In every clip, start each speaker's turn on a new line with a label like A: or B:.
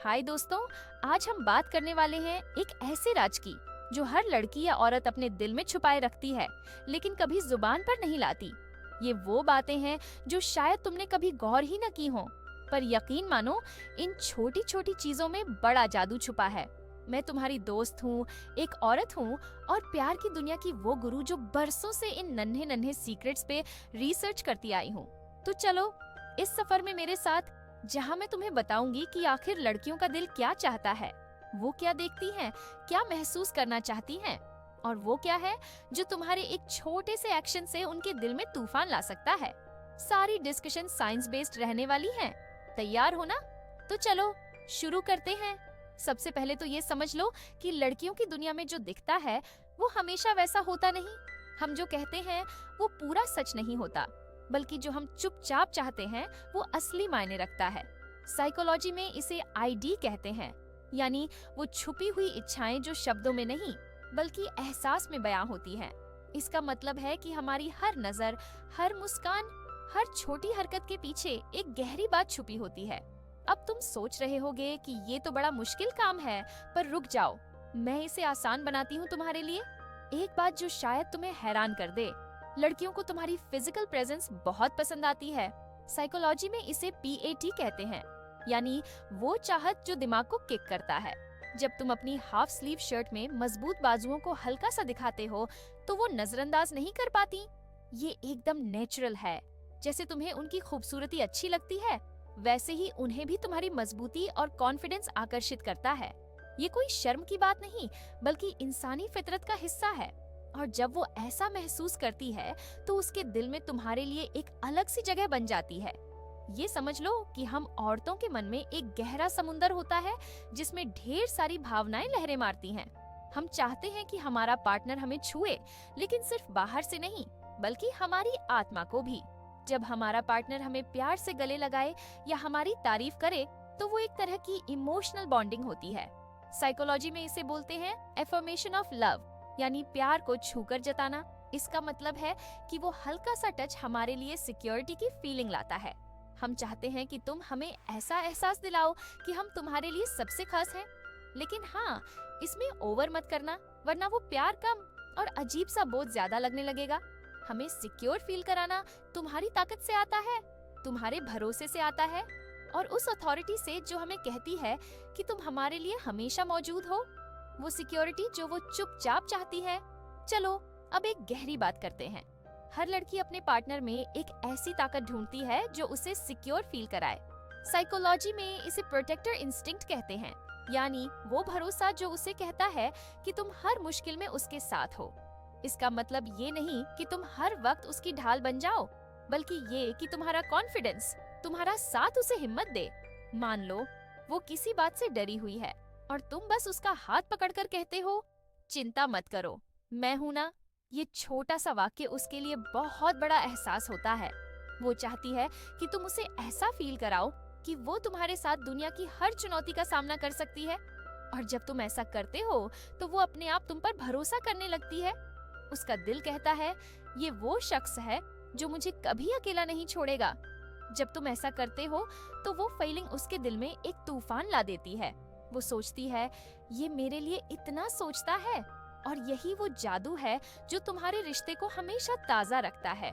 A: हाय दोस्तों, आज हम बात करने वाले हैं एक ऐसे राज की जो हर लड़की या औरत अपने दिल में छुपाए रखती है, लेकिन कभी जुबान पर नहीं लाती। ये वो बातें हैं जो शायद तुमने कभी गौर ही न की हो, पर यकीन मानो इन छोटी छोटी चीजों में बड़ा जादू छुपा है। मैं तुम्हारी दोस्त हूँ, एक औरत हूँ और प्यार की दुनिया की वो गुरु जो बरसों से इन नन्हे नन्हे सीक्रेट्स पे रिसर्च करती आई हूँ। तो चलो इस सफर में मेरे साथ, जहाँ मैं तुम्हें बताऊंगी कि आखिर लड़कियों का दिल क्या चाहता है, वो क्या देखती हैं, क्या महसूस करना चाहती हैं, और वो क्या है जो तुम्हारे एक छोटे से एक्शन से उनके दिल में तूफान ला सकता है। सारी डिस्कशन साइंस बेस्ड रहने वाली हैं। तैयार हो ना? तो चलो शुरू करते हैं। सबसे पहले तो ये समझ लो कि लड़कियों की दुनिया में जो दिखता है वो हमेशा वैसा होता नहीं। हम जो कहते हैं वो पूरा सच नहीं होता, बल्कि जो हम चुपचाप चाहते हैं वो असली मायने रखता है। साइकोलॉजी में इसे आईडी कहते हैं, यानी वो छुपी हुई इच्छाएं जो शब्दों में नहीं बल्कि एहसास में बयां होती हैं। इसका मतलब है कि हमारी हर नजर, हर मुस्कान, हर छोटी हरकत के पीछे एक गहरी बात छुपी होती है। अब तुम सोच रहे होगे कि ये तो बड़ा मुश्किल काम है, पर रुक जाओ, मैं इसे आसान बनाती हूँ तुम्हारे लिए। एक बात जो शायद तुम्हें हैरान कर दे, लड़कियों को तुम्हारी फिजिकल प्रेजेंस बहुत पसंद आती है। साइकोलॉजी में इसे PAT कहते हैं, यानी वो चाहत जो दिमाग को किक करता है। जब तुम अपनी हाफ स्लीव शर्ट में मजबूत बाजुओं को हल्का सा दिखाते हो तो वो नजरअंदाज नहीं कर पाती। ये एकदम नेचुरल है। जैसे तुम्हें उनकी खूबसूरती अच्छी लगती है, वैसे ही उन्हें भी तुम्हारी मजबूती और कॉन्फिडेंस आकर्षित करता है। ये कोई शर्म की बात नहीं, बल्कि इंसानी फितरत का हिस्सा है। और जब वो ऐसा महसूस करती है तो उसके दिल में तुम्हारे लिए एक अलग सी जगह बन जाती है। ये समझ लो कि हम औरतों के मन में एक गहरा समुंदर होता है जिसमें ढेर सारी भावनाएं लहरें मारती हैं। हम चाहते हैं कि हमारा पार्टनर हमें छुए, लेकिन सिर्फ बाहर से नहीं बल्कि हमारी आत्मा को भी। जब हमारा पार्टनर हमें प्यार से गले लगाए या हमारी तारीफ करे तो वो एक तरह की इमोशनल बॉन्डिंग होती है। साइकोलॉजी में इसे बोलते हैं एफर्मेशन ऑफ लव, यानी प्यार को छूकर जताना। इसका मतलब है कि वो हल्का सा टच हमारे लिए सिक्योरिटी की फीलिंग लाता है। हम चाहते हैं कि तुम हमें ऐसा एहसास दिलाओ कि हम तुम्हारे लिए सबसे खास हैं। लेकिन हाँ, इसमें ओवर मत करना, वरना वो प्यार कम और अजीब सा बोझ ज्यादा लगने लगेगा। हमें सिक्योर फील कराना तुम्हारी ताकत से आता है, तुम्हारे भरोसे से आता है, और उस अथॉरिटी से जो हमें कहती है कि तुम हमारे लिए हमेशा मौजूद हो। वो सिक्योरिटी जो वो चुपचाप चाहती है। चलो अब एक गहरी बात करते हैं। हर लड़की अपने पार्टनर में एक ऐसी ताकत ढूंढती है जो उसे सिक्योर फील कराए। साइकोलॉजी में इसे प्रोटेक्टर इंस्टिंक्ट कहते हैं, यानी वो भरोसा जो उसे कहता है कि तुम हर मुश्किल में उसके साथ हो। इसका मतलब ये नहीं कि तुम हर वक्त उसकी ढाल बन जाओ, बल्कि ये कि तुम्हारा कॉन्फिडेंस, तुम्हारा साथ उसे हिम्मत दे। मान लो वो किसी बात से डरी हुई है और तुम बस उसका हाथ पकड़कर कहते हो, चिंता मत करो, मैं हूं ना। ये छोटा सा वाक्य उसके लिए बहुत बड़ा एहसास होता है। वो चाहती है कि तुम उसे ऐसा फील कराओ कि वो तुम्हारे साथ दुनिया की हर चुनौती का सामना कर सकती है। और जब तुम ऐसा करते हो तो वो अपने आप तुम पर भरोसा करने लगती है। उसका दिल कहता है, ये वो शख्स है जो मुझे कभी अकेला नहीं छोड़ेगा। जब तुम ऐसा करते हो तो वो फीलिंग उसके दिल में एक तूफान ला देती है। वो सोचती है, ये मेरे लिए इतना सोचता है, और यही वो जादू है जो तुम्हारे रिश्ते को हमेशा ताज़ा रखता है।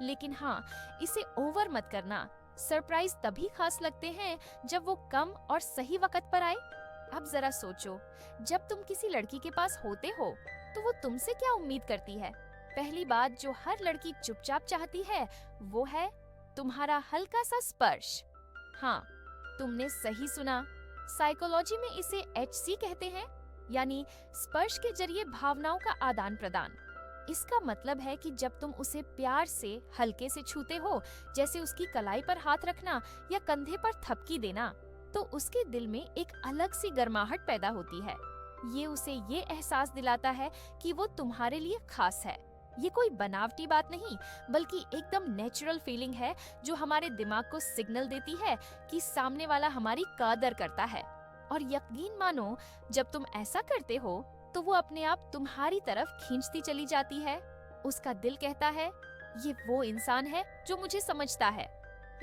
A: लेकिन हाँ, इसे ओवर मत करना। सरप्राइज तभी खास लगते हैं जब वो कम और सही वक्त पर आए। अब जरा सोचो, जब तुम किसी लड़की के पास होते हो तो वो तुमसे क्या उम्मीद करती है? पहली बात जो हर लड़की चुपचाप चाहती है वो है तुम्हारा हल्का सा स्पर्श। हाँ, तुमने सही सुना। साइकोलॉजी में इसे HC कहते हैं, यानी स्पर्श के जरिए भावनाओं का आदान प्रदान। इसका मतलब है कि जब तुम उसे प्यार से हल्के से छूते हो, जैसे उसकी कलाई पर हाथ रखना या कंधे पर थपकी देना, तो उसके दिल में एक अलग सी गर्माहट पैदा होती है। ये उसे ये एहसास दिलाता है कि वो तुम्हारे लिए खास है। ये कोई बनावटी बात नहीं, बल्कि एकदम नेचुरल फीलिंग है जो हमारे दिमाग को सिग्नल देती है कि सामने वाला हमारी कदर करता है। और यकीन मानो, जब तुम ऐसा करते हो तो वो अपने आप तुम्हारी तरफ खींचती चली जाती है। उसका दिल कहता है, ये वो इंसान है जो मुझे समझता है।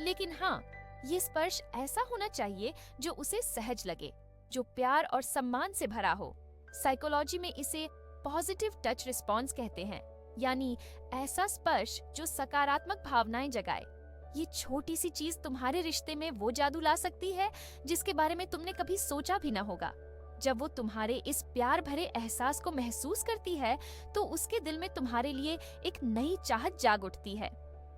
A: लेकिन हाँ, ये स्पर्श ऐसा होना चाहिए जो उसे सहज लगे, जो प्यार और सम्मान से भरा हो। साइकोलॉजी में इसे पॉजिटिव टच रिस्पॉन्स कहते हैं, यानी ऐसा स्पर्श जो सकारात्मक भावनाएं जगाए। ये छोटी सी चीज तुम्हारे रिश्ते में वो जादू ला सकती है जिसके बारे में तुमने कभी सोचा भी ना होगा। जब वो तुम्हारे इस प्यार भरे एहसास को महसूस करती है तो उसके दिल में तुम्हारे लिए एक नई चाहत जाग उठती है।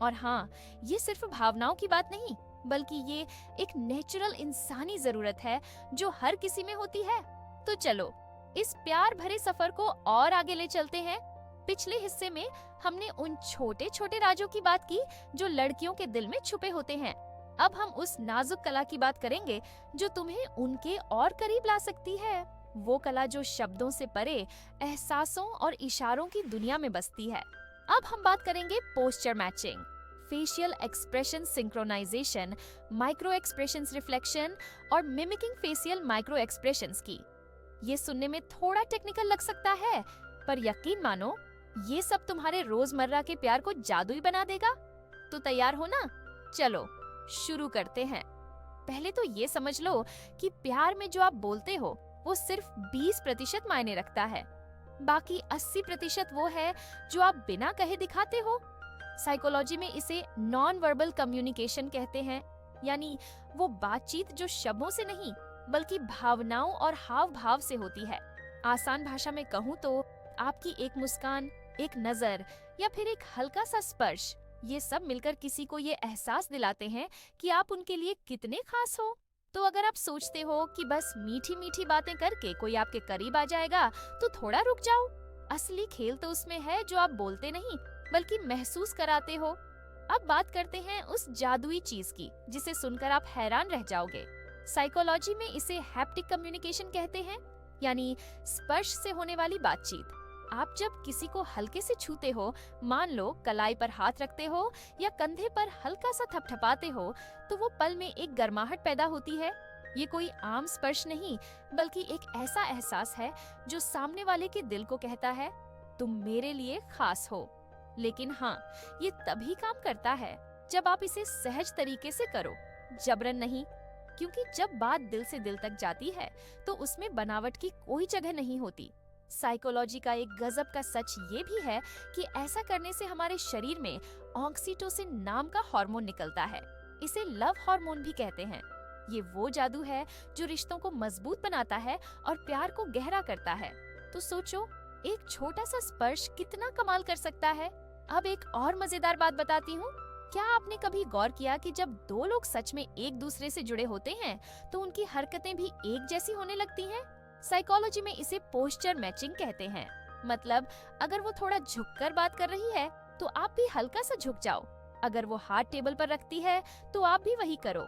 A: और हाँ, ये सिर्फ भावनाओं की बात नहीं, बल्कि ये एक नेचुरल इंसानी जरूरत है जो हर किसी में होती है। तो चलो इस प्यार भरे सफर को और आगे ले चलते हैं। पिछले हिस्से में हमने उन छोटे छोटे राजों की बात की जो लड़कियों के दिल में छुपे होते हैं। अब हम उस नाजुक कला की बात करेंगे जो तुम्हें उनके और करीब ला सकती है। वो कला जो शब्दों से परे एहसासों और इशारों की दुनिया में बसती है। अब हम बात करेंगे posture matching, facial expression synchronisation, micro expressions reflection और मिमिकिंग फेशियल माइक्रो एक्सप्रेशंस की। ये सुनने में थोड़ा टेक्निकल लग सकता है, पर यकीन मानो ये सब तुम्हारे रोजमर्रा के प्यार को जादुई बना देगा। तो तैयार हो ना? चलो शुरू करते हैं। पहले तो ये समझ लो कि प्यार में जो आप बोलते हो वो सिर्फ 20% मायने रखता है। बाकी 80% वो है जो आप बिना कहे दिखाते हो। साइकोलॉजी में इसे नॉन वर्बल कम्युनिकेशन कहते हैं, यानी वो बातचीत जो शब्दों से नहीं बल्कि भावनाओं और हाव भाव से होती है। आसान भाषा में कहूँ तो आपकी एक मुस्कान, एक नजर या फिर एक हल्का सा स्पर्श, ये सब मिलकर किसी को ये एहसास दिलाते हैं कि आप उनके लिए कितने खास हो। तो अगर आप सोचते हो कि बस मीठी मीठी बातें करके कोई आपके करीब आ जाएगा, तो थोड़ा रुक जाओ। असली खेल तो उसमें है जो आप बोलते नहीं बल्कि महसूस कराते हो। अब बात करते हैं उस जादुई चीज की जिसे सुनकर आप हैरान रह जाओगे। साइकोलॉजी में इसे हैप्टिक कम्युनिकेशन कहते हैं, यानी स्पर्श से होने वाली बातचीत। आप जब किसी को हल्के से छूते हो, मान लो कलाई पर हाथ रखते हो या कंधे पर हल्का सा थपथपाते हो, तो वो पल में एक गर्माहट पैदा होती है। ये कोई आम स्पर्श नहीं बल्कि एक ऐसा एहसास है जो सामने वाले के दिल को कहता है तुम मेरे लिए खास हो। लेकिन हाँ, ये तभी काम करता है जब आप इसे सहज तरीके से करो, जबरन नहीं। क्योंकि जब बात दिल से दिल तक जाती है तो उसमें बनावट की कोई जगह नहीं होती। साइकोलॉजी का एक गजब का सच ये भी है कि ऐसा करने से हमारे शरीर में ऑक्सीटोसिन नाम का हार्मोन निकलता है। इसे लव हार्मोन भी कहते हैं। ये वो जादू है जो रिश्तों को मजबूत बनाता है और प्यार को गहरा करता है। तो सोचो, एक छोटा सा स्पर्श कितना कमाल कर सकता है। अब एक और मजेदार बात बताती हूँ। क्या आपने कभी गौर किया कि जब दो लोग सच में एक दूसरे से जुड़े होते हैं तो उनकी हरकतें भी एक जैसी होने लगती हैं? साइकोलॉजी में इसे पोस्चर मैचिंग कहते हैं। मतलब अगर वो थोड़ा झुककर बात कर रही है तो आप भी हल्का सा झुक जाओ। अगर वो हाथ टेबल पर रखती है तो आप भी वही करो।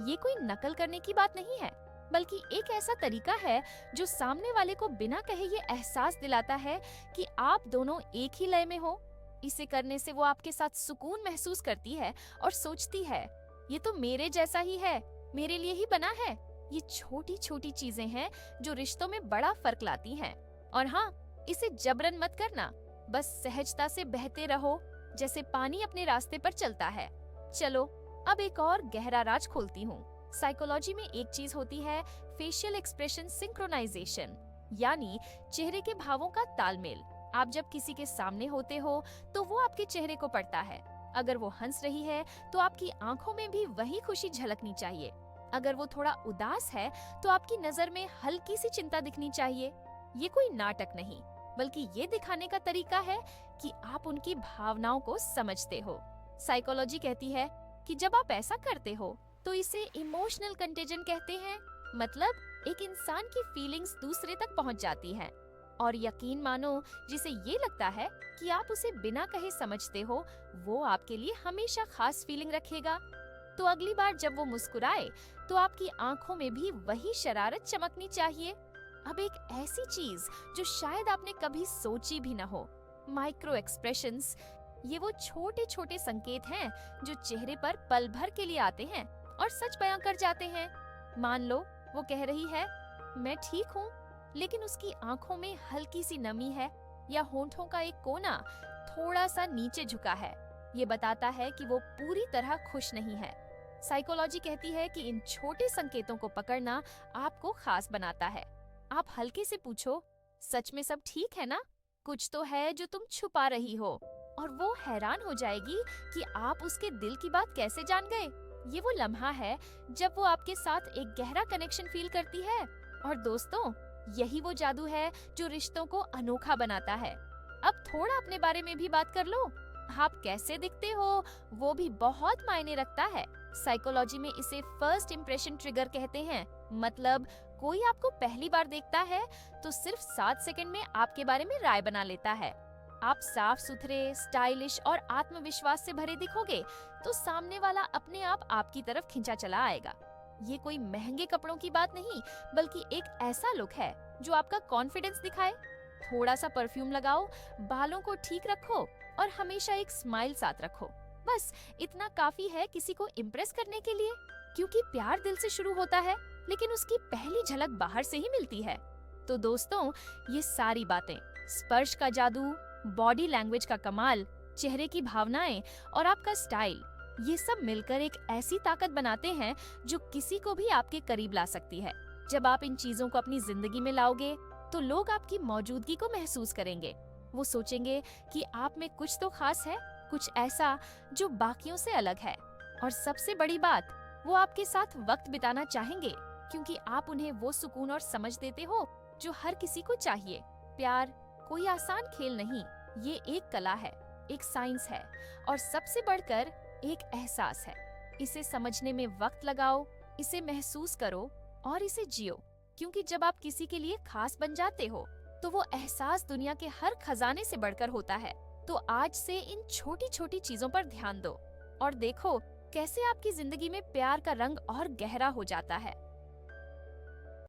A: ये कोई नकल करने की बात नहीं है, बल्कि एक ऐसा तरीका है जो सामने वाले को बिना कहे ये एहसास दिलाता है कि आप दोनों एक ही लय में हो। इसे करने से वो आपके साथ सुकून महसूस करती है और सोचती है ये तो मेरे जैसा ही है, मेरे लिए ही बना है। ये छोटी छोटी चीजें हैं जो रिश्तों में बड़ा फर्क लाती हैं। और हाँ, इसे जबरन मत करना, बस सहजता से बहते रहो जैसे पानी अपने रास्ते पर चलता है। चलो अब एक और गहरा राज खोलती हूँ। साइकोलॉजी में एक चीज होती है फेशियल एक्सप्रेशन सिंक्रोनाइजेशन, यानी चेहरे के भावों का तालमेल। आप जब किसी के सामने होते हो तो वो आपके चेहरे को पढ़ता है। अगर वो हंस रही है तो आपकी आंखों में भी वही खुशी झलकनी चाहिए। अगर वो थोड़ा उदास है तो आपकी नजर में हल्की सी चिंता दिखनी चाहिए। ये कोई नाटक नहीं, बल्कि ये दिखाने का तरीका है कि आप उनकी भावनाओं को समझते हो। साइकोलॉजी कहती है कि जब आप ऐसा करते हो तो इसे इमोशनल कंटेजन कहते हैं। मतलब एक इंसान की फीलिंग्स दूसरे तक पहुंच जाती हैं। और यकीन मानो, जिसे ये लगता है कि आप उसे बिना कहे समझते हो, वो आपके लिए हमेशा खास फीलिंग रखेगा। तो अगली बार जब वो मुस्कुराए तो आपकी आंखों में भी वही शरारत चमकनी चाहिए। अब एक ऐसी चीज जो शायद आपने कभी सोची भी न हो, माइक्रो एक्सप्रेशंस। ये वो छोटे छोटे संकेत हैं जो चेहरे पर पल भर के लिए आते हैं और सच बयां कर जाते हैं। मान लो वो कह रही है मैं ठीक हूँ, लेकिन उसकी आंखों में हल्की सी नमी है या होंठों का एक कोना थोड़ा सा नीचे झुका है। ये बताता है कि वो पूरी तरह खुश नहीं है। साइकोलॉजी कहती है कि इन छोटे संकेतों को पकड़ना आपको खास बनाता है। आप हल्के से पूछो, सच में सब ठीक है ना? कुछ तो है जो तुम छुपा रही हो। और वो हैरान हो जाएगी कि आप उसके दिल की बात कैसे जान गए। ये वो लम्हा है जब वो आपके साथ एक गहरा कनेक्शन फील करती है। और दोस्तों, यही वो जादू है जो रिश्तों को अनोखा बनाता है। अब थोड़ा अपने बारे में भी बात कर लो। आप कैसे दिखते हो वो भी बहुत मायने रखता है। साइकोलॉजी में इसे फर्स्ट इम्प्रेशन ट्रिगर कहते हैं। मतलब कोई आपको पहली बार देखता है तो सिर्फ 7 सेकंड में आपके बारे में राय बना लेता है। आप साफ सुथरे, स्टाइलिश और आत्मविश्वास से भरे दिखोगे तो सामने वाला अपने आप आपकी तरफ खिंचा चला आएगा। ये कोई महंगे कपड़ों की बात नहीं, बल्कि एक ऐसा लुक है जो आपका कॉन्फिडेंस दिखाए। थोड़ा सा परफ्यूम लगाओ, बालों को ठीक रखो और हमेशा एक स्माइल साथ रखो। बस इतना काफी है किसी को इम्प्रेस करने के लिए, क्योंकि प्यार दिल से शुरू होता है, लेकिन उसकी पहली झलक बाहर से ही मिलती है। तो दोस्तों, ये सारी बातें, स्पर्श का जादू, बॉडी लैंग्वेज का कमाल, चेहरे की भावनाएं और आपका स्टाइल, ये सब मिलकर एक ऐसी ताकत बनाते हैं जो किसी को भी आपके करीब ला सकती है। जब आप इन चीजों को अपनी जिंदगी में लाओगे तो लोग आपकी मौजूदगी को महसूस करेंगे। वो सोचेंगे कि आप में कुछ तो खास है, कुछ ऐसा जो बाकियों से अलग है। और सबसे बड़ी बात, वो आपके साथ वक्त बिताना चाहेंगे, क्योंकि आप उन्हें वो सुकून और समझ देते हो जो हर किसी को चाहिए। प्यार कोई आसान खेल नहीं, ये एक कला है, एक साइंस है और सबसे बढ़कर एक एहसास है। इसे समझने में वक्त लगाओ, इसे महसूस करो और इसे जियो, क्योंकि जब आप किसी के लिए खास बन जाते हो तो वो एहसास दुनिया के हर खजाने से बढ़कर होता है। तो आज से इन छोटी छोटी चीजों पर ध्यान दो और देखो कैसे आपकी जिंदगी में प्यार का रंग और गहरा हो जाता है।